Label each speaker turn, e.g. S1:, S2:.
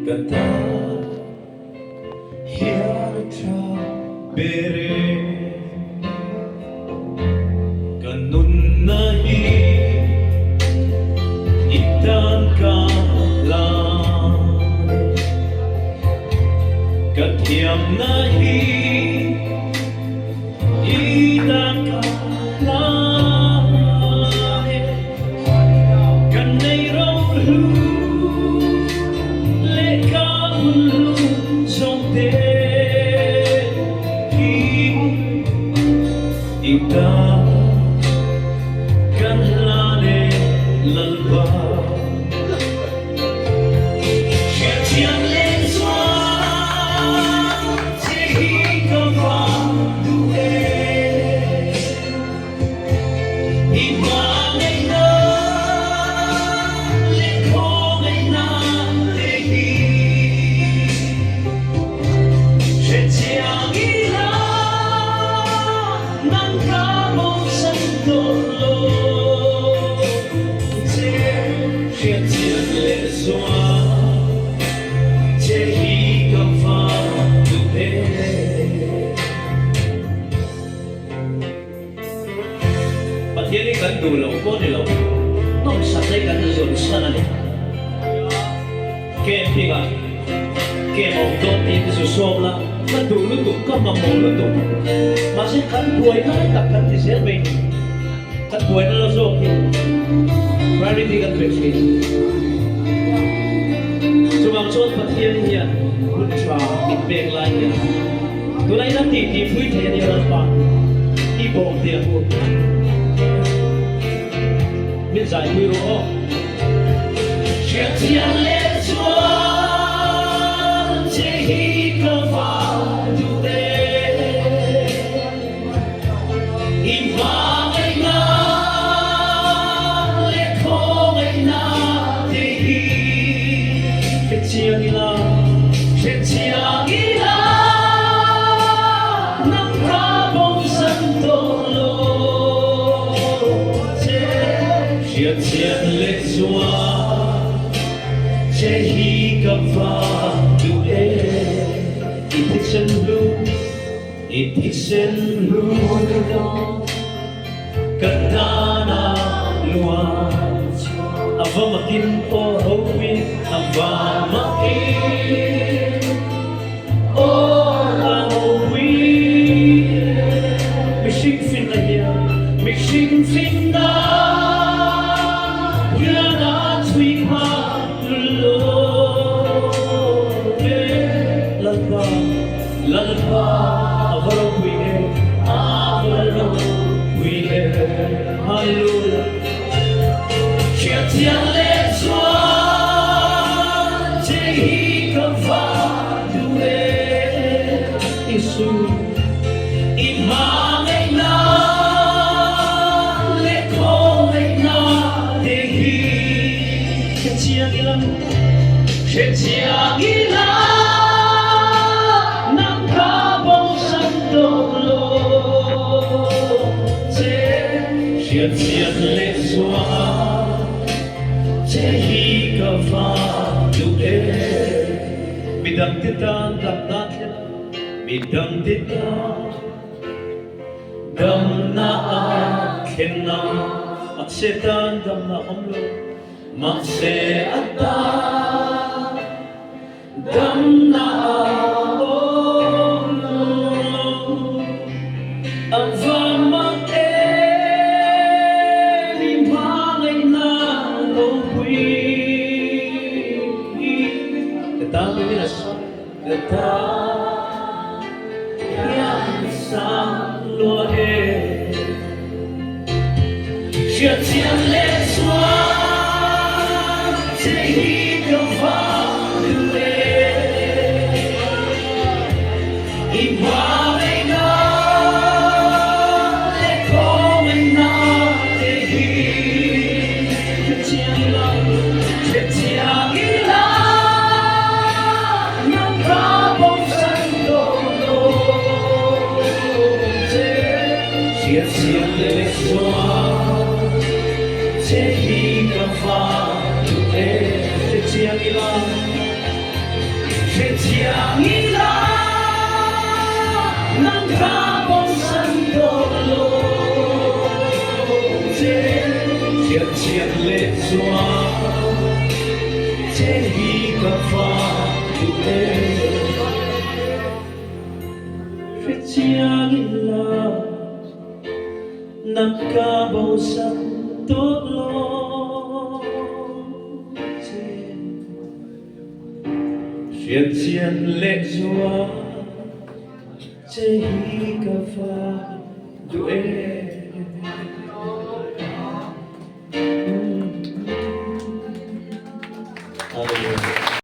S1: kata Hriatchiang bere kanun nahi itan kalan katiam nahi itan kalan kanay raw lu Ita kan lane lalba Hriatchiang lên Zual chỉ có vào đuôi Ima ngày na lên khó ngày na để đi Hriatchiang Hriatchiang lên Zual chế hi cầm pha đủ hết Bạn thiên đi gần đủ lâu có đi lâu nó sắp lấy gần rồi sao này Kèm thì à Kèm một đôi tim thì sụp là nó đủ lúc đủ có mà mồ lúc đủ mà sẽ khăn đuôi nó tập khăn thì sẽ về khăn đuôi nó rồi Very big and big. So I'm told that here, good try, it big like it. To like that, the fruit here, the other part, he bought their food. Means I will all. Hriatchiang lên Zual, chế hi cơ vào đủ đê. Ima ngày na. Hriatchiang ila nang kabong santolo Hriatchiang lên Zual chế hi cầm pha đủ Itiksen lu katana luan Ava makin o howi ava makin o howi Mishing fin na ya Mishing fin na Ya na tui ma lulo Lalpa Lalpa Avaro kuye Hallelujah Hriatchiang lên Zual chế hi cầm pha đuôi Isu Ima ngày na lệ khó ngày na để hi Hriatchiang ila nang kabong santolo Hriatchiang lên Zual chế hi cơ pha đủ Midang titan đam natin Midang titan Dam na akin na Maksetan dam na omlo Maksetan Dam na omlo Ang vamak Kata yang sang lúa Hriatchiang lên Zual chế hi cầm pha đuôi Ima ngày na lệ khó ngày na để hi Hriatchiang ila Hriatchiang lên Zual chế hi cầm pha đủ Hriatchiang ila Hriatchiang nang kapong sandolo Hriatchiang le Zual hi ka fa te Hriatchiang nang kapong sandolo Hriatchiang le Zual hi ka fa